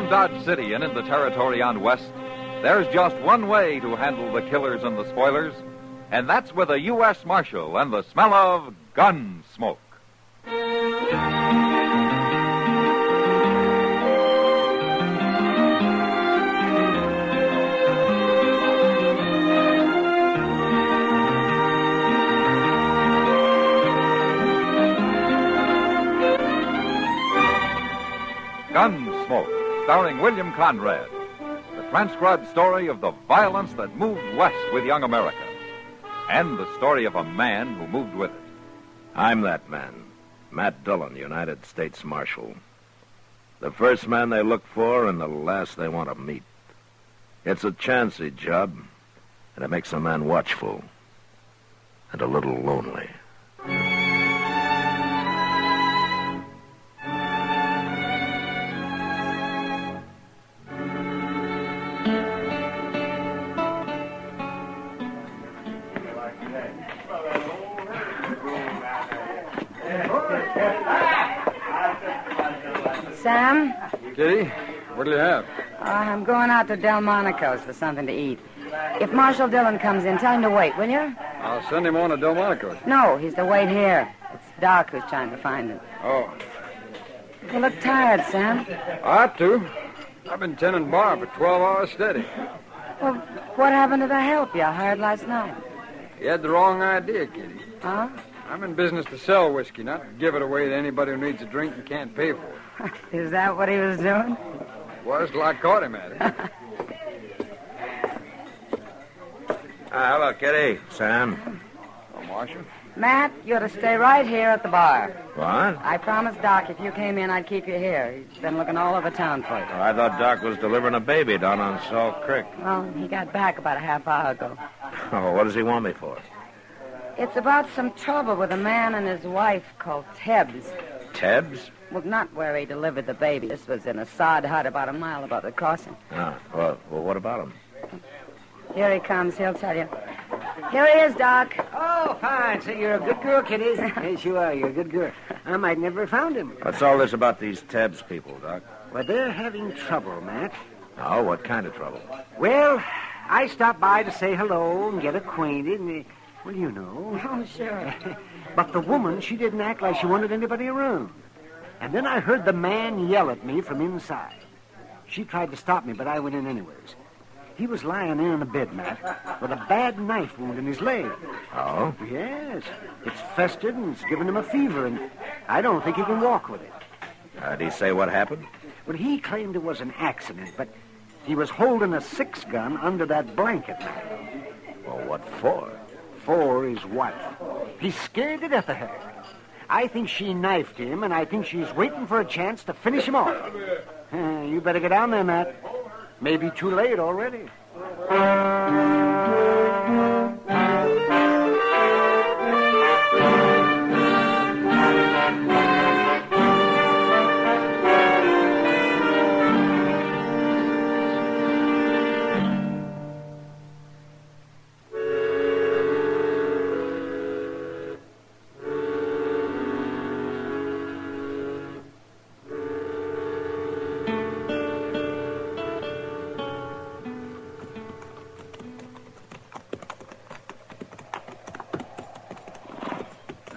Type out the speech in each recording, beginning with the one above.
From Dodge City and in the territory on west, there's just one way to handle the killers and the spoilers, and that's with a U.S. Marshal and the smell of Gunsmoke. Gunsmoke, starring William Conrad. The transcribed story of the violence that moved west with young America. And the story of a man who moved with it. I'm that man, Matt Dillon, United States Marshal. The first man they look for and the last they want to meet. It's a chancy job, and it makes a man watchful and a little lonely. Sam? Kitty, what'll you have? I'm going out to Delmonico's for something to eat. If Marshal Dillon comes in, tell him to wait, will you? I'll send him on to Delmonico's. No, he's to wait here. It's Doc who's trying to find him. Oh. You look tired, Sam. I ought to. I've been tending bar for 12 hours steady. Well, what happened to the help you hired last night? You had the wrong idea, Kitty. Huh? I'm in business to sell whiskey, not to give it away to anybody who needs a drink and can't pay for it. Is that what he was doing? Was till I caught him at it. Hello, Kitty. Sam. Oh, Marshal. Matt, you're to stay right here at the bar. What? I promised Doc if you came in, I'd keep you here. He's been looking all over town for you. Oh, I thought Doc was delivering a baby down on Salt Creek. Well, he got back about a half hour ago. Oh, what does he want me for? It's about some trouble with a man and his wife called Tebbs. Tebbs? Well, not where he delivered the baby. This was in a sod hut about a mile above the crossing. Ah, well, what about him? Here he comes. He'll tell you. Here he is, Doc. Oh, fine. So you're a good girl, Kitty. Yes, you are. You're a good girl. I might never have found him. What's all this about these Tebbs people, Doc? Well, they're having trouble, Matt. Oh, what kind of trouble? Well, I stopped by to say hello and get acquainted, and, well, you know. Oh, sure. But the woman, she didn't act like she wanted anybody around. And then I heard the man yell at me from inside. She tried to stop me, but I went in anyways. He was lying in a bed, Matt, with a bad knife wound in his leg. Oh? Yes. It's festered and it's given him a fever, and I don't think he can walk with it. Did he say what happened? Well, he claimed it was an accident, but he was holding a 6-gun under that blanket, Matt. Well, what for? For his wife. He's scared to death of her. I think she knifed him, and I think she's waiting for a chance to finish him off. You better get down there, Matt. Maybe too late already.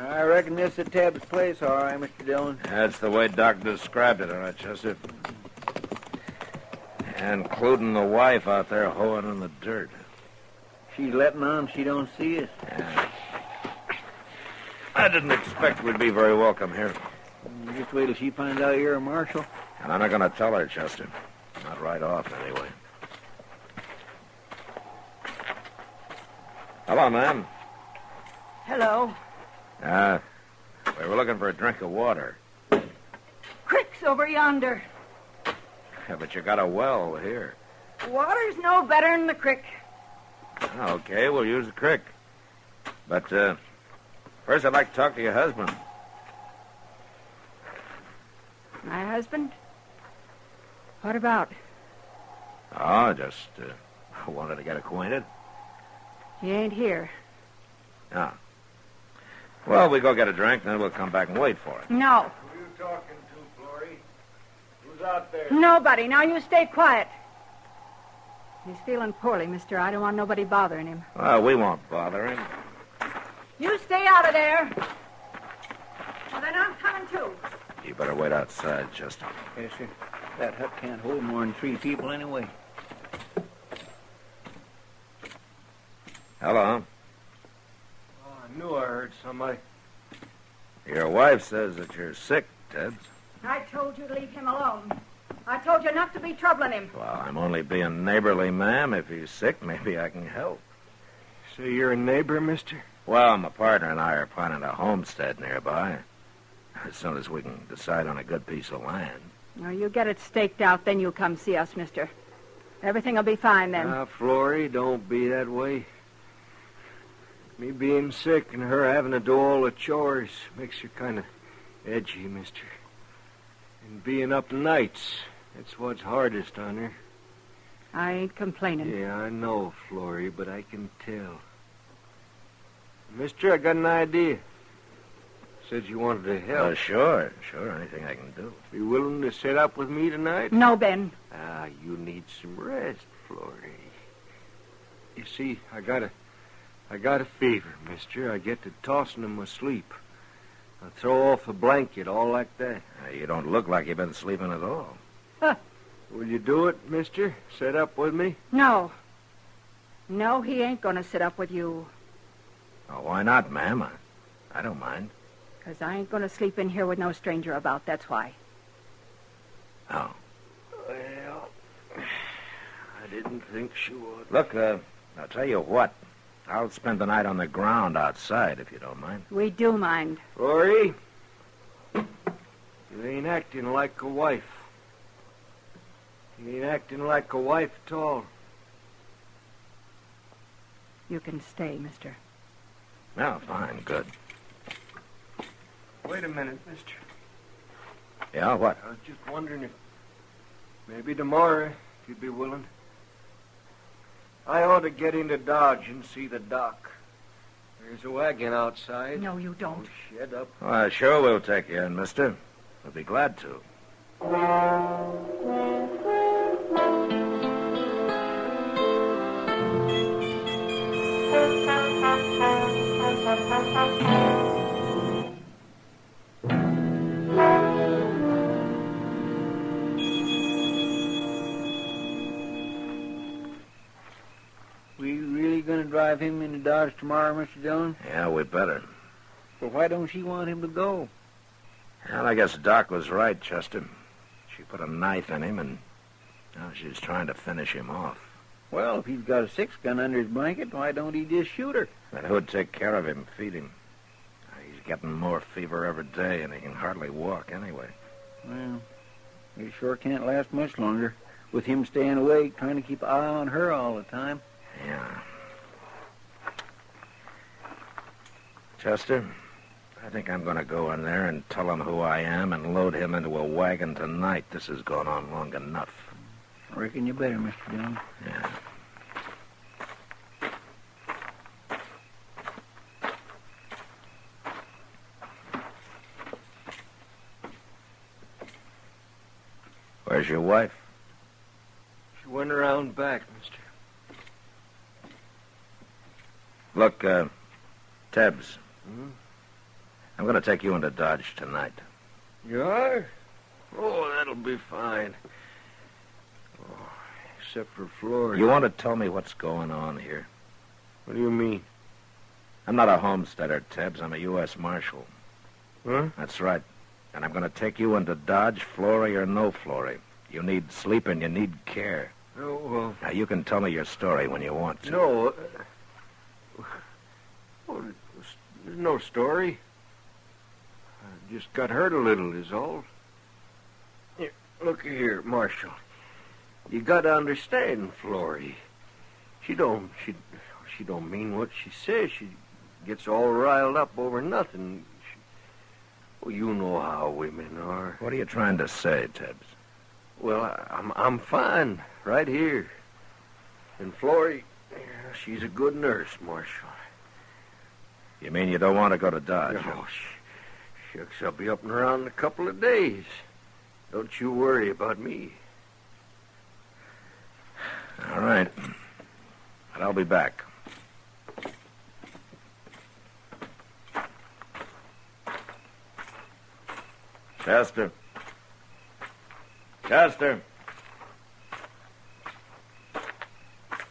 I reckon this is Tebbs' place, all right, Mr. Dillon. That's the way Doc described it, all right, Chester. Including the wife out there hoeing in the dirt. She's letting on she don't see us. Yeah. I didn't expect we'd be very welcome here. Just wait till she finds out you're a marshal. And I'm not going to tell her, Chester. Not right off, anyway. Hello, ma'am. Hello. We were looking for a drink of water. Crick's over yonder. Yeah, but you got a well here. Water's no better than the crick. Okay, we'll use the creek. But, first I'd like to talk to your husband. My husband? What about? Oh, just wanted to get acquainted. He ain't here. Ah. Well, we go get a drink, then we'll come back and wait for it. No. Who are you talking to, Florrie? Who's Who's out there? Nobody. Now you stay quiet. He's feeling poorly, mister. I don't want nobody bothering him. Well, we won't bother him. You stay out of there. Well, then I'm coming too. You better wait outside, Chester. Yes, sir. That hut can't hold more than 3 people anyway. Hello. Oh, I knew I heard somebody. Your wife says that you're sick, Ted. I told you to leave him alone. I told you not to be troubling him. Well, I'm only being neighborly, ma'am. If he's sick, maybe I can help. So you're a neighbor, mister? Well, my partner and I are planning a homestead nearby. As soon as we can decide on a good piece of land. Well, you get it staked out, then you come see us, mister. Everything will be fine then. Ah, Florrie, don't be that way. Me being sick and her having to do all the chores makes her kind of edgy, mister. And being up nights, that's what's hardest on her. I ain't complaining. Yeah, I know, Florrie, but I can tell. Mister, I got an idea. Said you wanted to help. Sure. Anything I can do. Be willing to sit up with me tonight? No, Ben. Ah, you need some rest, Florrie. You see, I got a fever, mister. I get to tossing in my sleep. I throw off a blanket, all like that. You don't look like you've been sleeping at all. Will you do it, mister? Sit up with me? No. No, he ain't going to sit up with you. Oh, why not, ma'am? I don't mind. 'Cause I ain't going to sleep in here with no stranger about, that's why. Oh. Well, I didn't think she would. Look, I'll tell you what. I'll spend the night on the ground outside, if you don't mind. We do mind. Florrie, you ain't acting like a wife. You ain't acting like a wife at all. You can stay, mister. No, fine, good. Wait a minute, mister. Yeah, what? I was just wondering if maybe tomorrow, if you'd be willing. I ought to get into Dodge and see the doc. There's a wagon outside. No, you don't. Oh, shut up. Well, sure we'll take you in, mister. We'll be glad to. We really going to drive him into Dodge tomorrow, Mr. Dillon? Yeah, we better. But why don't she want him to go? Well, I guess Doc was right, Chester. She put a knife in him, and now she's trying to finish him off. Well, if he's got a 6-gun under his blanket, why don't he just shoot her? Then who'd take care of him, feed him? He's getting more fever every day, and he can hardly walk anyway. Well, he sure can't last much longer, with him staying awake, trying to keep an eye on her all the time. Yeah. Chester, I think I'm going to go in there and tell him who I am and load him into a wagon tonight. This has gone on long enough. I reckon you better, Mr. Dillon. Yeah. Where's your wife? She went around back, mister. Look, Tebbs. I'm going to take you into Dodge tonight. You are? Oh, that'll be fine. Oh, except for Florrie. You want to tell me what's going on here? What do you mean? I'm not a homesteader, Tebbs. I'm a U.S. Marshal. Huh? That's right. And I'm going to take you into Dodge, Florrie or no Florrie. You need sleep and you need care. Oh, well... Now, you can tell me your story when you want to. No. There's no story. I just got hurt a little, is all. Here, look here, Marshal. You got to understand, Florrie. She don't mean what she says. She gets all riled up over nothing. Well, you know how women are. What are you trying to say, Tebbs? Well, I'm fine right here. And Florrie, she's a good nurse, Marshal. You mean you don't want to go to Dodge? Oh, shucks, I'll be up and around in a couple of days. Don't you worry about me. All right. But I'll be back. Chester. Chester.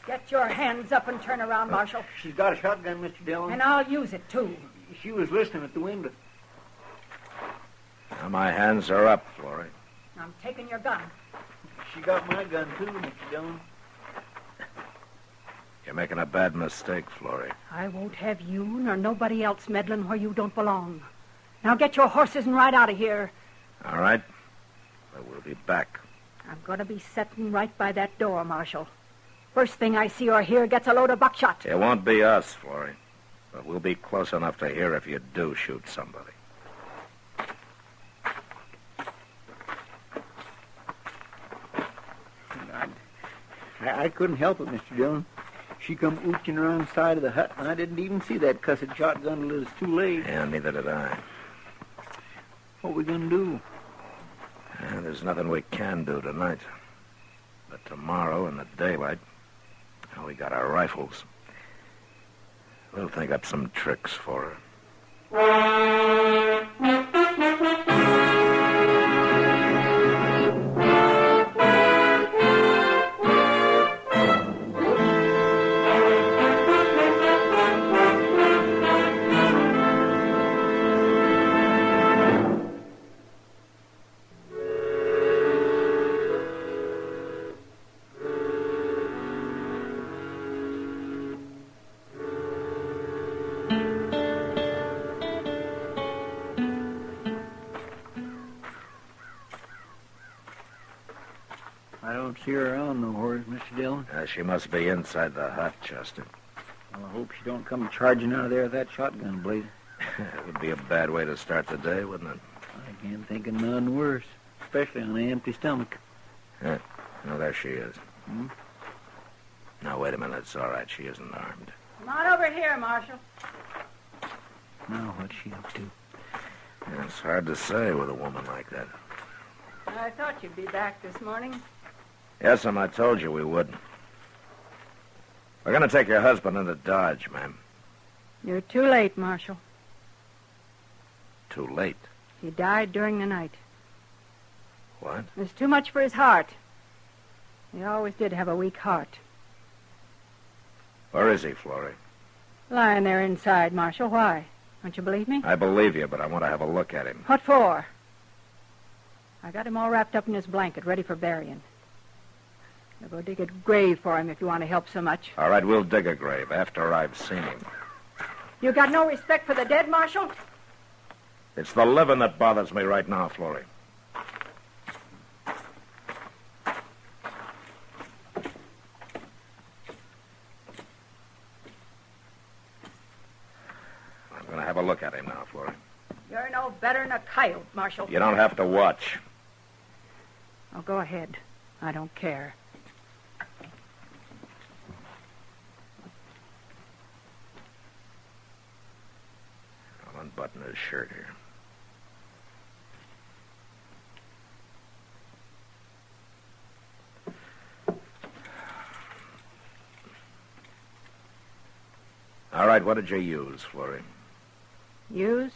Get your hands up and turn around, Marshal. She's got a shotgun, Mr. Dillon. And I'll use it, too. She was listening at the window. Now my hands are up, Florrie. I'm taking your gun. She got my gun, too, Mr. Dillon. You're making a bad mistake, Florrie. I won't have you nor nobody else meddling where you don't belong. Now get your horses and ride out of here. All right. But we'll be back. I'm going to be sitting right by that door, Marshal. First thing I see or hear gets a load of buckshot. It won't be us, Florrie. But we'll be close enough to hear if you do shoot somebody. I couldn't help it, Mr. Dillon. She come ooching around the side of the hut, and I didn't even see that cussed shotgun until it was too late. Yeah, neither did I. What we gonna do? There's nothing we can do tonight. But tomorrow in the daylight, we got our rifles. We'll think up some tricks for her. I don't see her around nowhere, Mr. Dillon. She must be inside the hut, Chester. Well, I hope she don't come charging out of there with that shotgun blade. It would be a bad way to start the day, wouldn't it? I can't think of none worse, especially on an empty stomach. Yeah. No, there she is. Hmm? Now, wait a minute. It's all right. She isn't armed. Come on over here, Marshal. Now, what's she up to? Yeah, it's hard to say with a woman like that. I thought you'd be back this morning. Yes, I told you we would. We're going to take your husband into Dodge, ma'am. You're too late, Marshal. Too late. He died during the night. What? It was too much for his heart. He always did have a weak heart. Where is he, Florrie? Lying there inside, Marshal. Why? Don't you believe me? I believe you, but I want to have a look at him. What for? I got him all wrapped up in his blanket, ready for burying. I'll go dig a grave for him if you want to help so much. All right, we'll dig a grave after I've seen him. You got no respect for the dead, Marshal? It's the living that bothers me right now, Florrie. I'm going to have a look at him now, Florrie. You're no better than a coyote, Marshal. You don't have to watch. Oh, go ahead. I don't care. I'll unbutton his shirt here. All right, what did you use, Florrie? Use?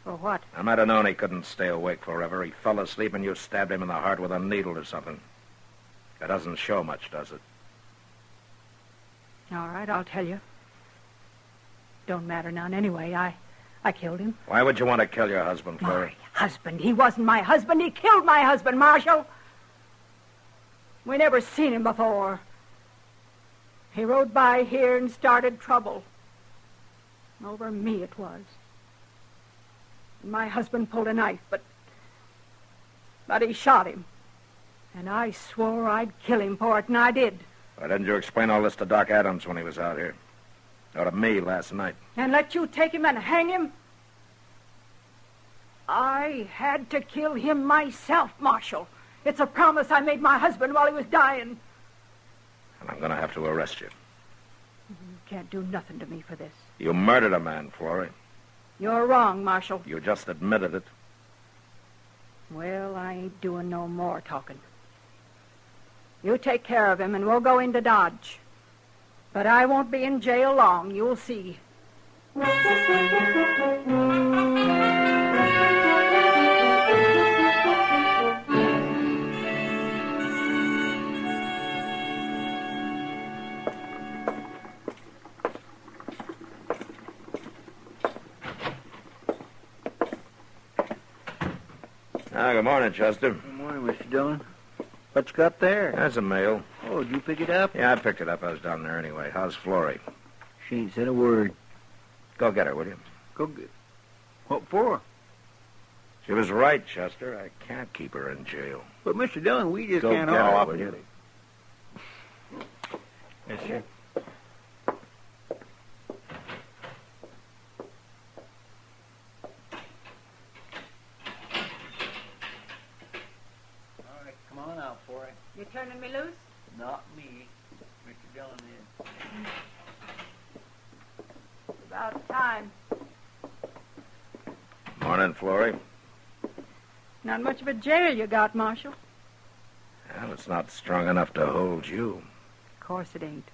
For what? I might have known he couldn't stay awake forever. He fell asleep and you stabbed him in the heart with a needle or something. That doesn't show much, does it? All right, I'll tell you. Don't matter none anyway. I killed him. Why would you want to kill your husband, Florrie? My husband? He wasn't my husband. He killed my husband, Marshal. We never seen him before. He rode by here and started trouble. Over me it was. My husband pulled a knife, but he shot him. And I swore I'd kill him for it, and I did. Why didn't you explain all this to Doc Adams when he was out here? Or to me last night? And let you take him and hang him? I had to kill him myself, Marshal. It's a promise I made my husband while he was dying. And I'm going to have to arrest you. You can't do nothing to me for this. You murdered a man, Florrie. You're wrong, Marshal. You just admitted it. Well, I ain't doing no more talking. You take care of him, and we'll go into Dodge. But I won't be in jail long, you'll see. Good morning, Chester. Good morning, Mr. Dillon. What you got there? That's a mail. Oh, did you pick it up? Yeah, I picked it up. I was down there anyway. How's Florrie? She ain't said a word. Go get her, will you? Go get... What for? She was right, Chester. I can't keep her in jail. But, Mr. Dillon, we just Go can't get her, haul off will you? together. Yes, sir. All right, come on out for it. You turning me loose? Not me. Mr. Dillon is. About time. Morning, Florrie. Not much of a jail you got, Marshal. Well, it's not strong enough to hold you. Of course it ain't.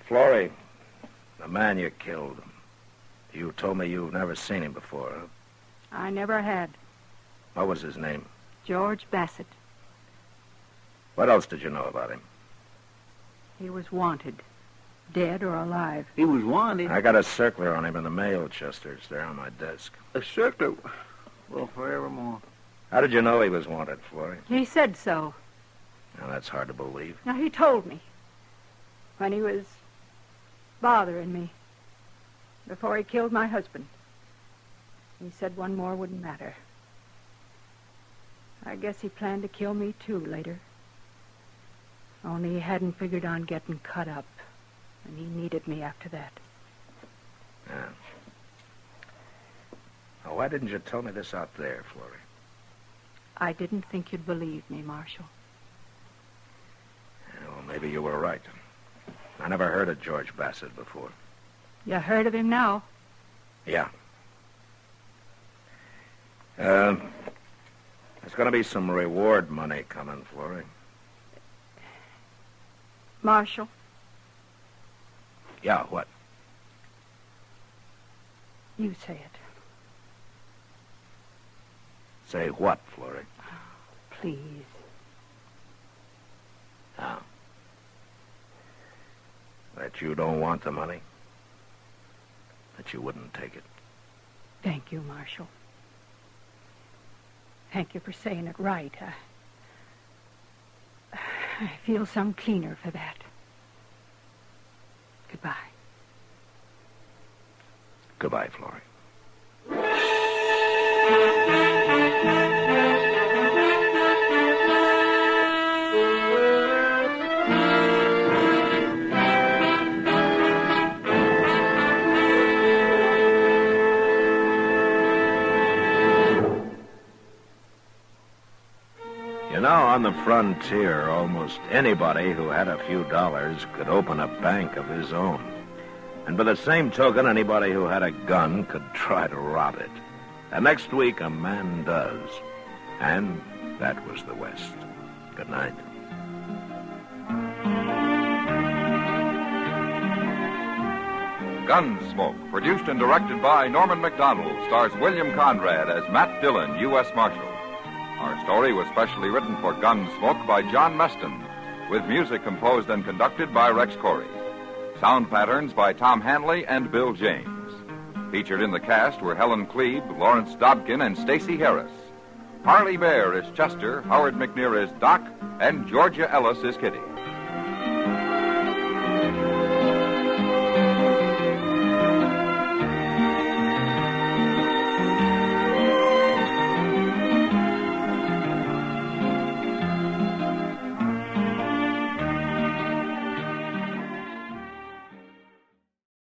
Florrie, the man you killed, you told me you've never seen him before, huh? I never had. What was his name? George Bassett. What else did you know about him? He was wanted. Dead or alive. He was wanted. I got a circular on him in the mail, Chester. It's there on my desk. A circular? Well, forevermore. How did you know he was wanted, Florrie? He said so. Now, that's hard to believe. Now, he told me. When he was bothering me. Before he killed my husband. He said one more wouldn't matter. I guess he planned to kill me, too, later. Only he hadn't figured on getting cut up. And he needed me after that. Yeah. Now, why didn't you tell me this out there, Florrie? I didn't think you'd believe me, Marshal. Yeah, well, maybe you were right. I never heard of George Bassett before. You heard of him now? Yeah. There's going to be some reward money coming, Florrie. Marshal? Yeah, what? You say it. Say what, Florrie? Please. Now. That you don't want the money? That you wouldn't take it? Thank you, Marshal. Thank you for saying it right. I feel some cleaner for that. Goodbye. Goodbye, Florrie. You know, on the frontier, almost anybody who had a few dollars could open a bank of his own. And by the same token, anybody who had a gun could try to rob it. And next week, a man does. And that was the West. Good night. Gunsmoke, produced and directed by Norman MacDonald, stars William Conrad as Matt Dillon, U.S. Marshal. Our story was specially written for Gunsmoke by John Meston, with music composed and conducted by Rex Corey. Sound patterns by Tom Hanley and Bill James. Featured in the cast were Helen Klebe, Lawrence Dobkin, and Stacey Harris. Harley Bear is Chester, Howard McNear is Doc, and Georgia Ellis is Kitty.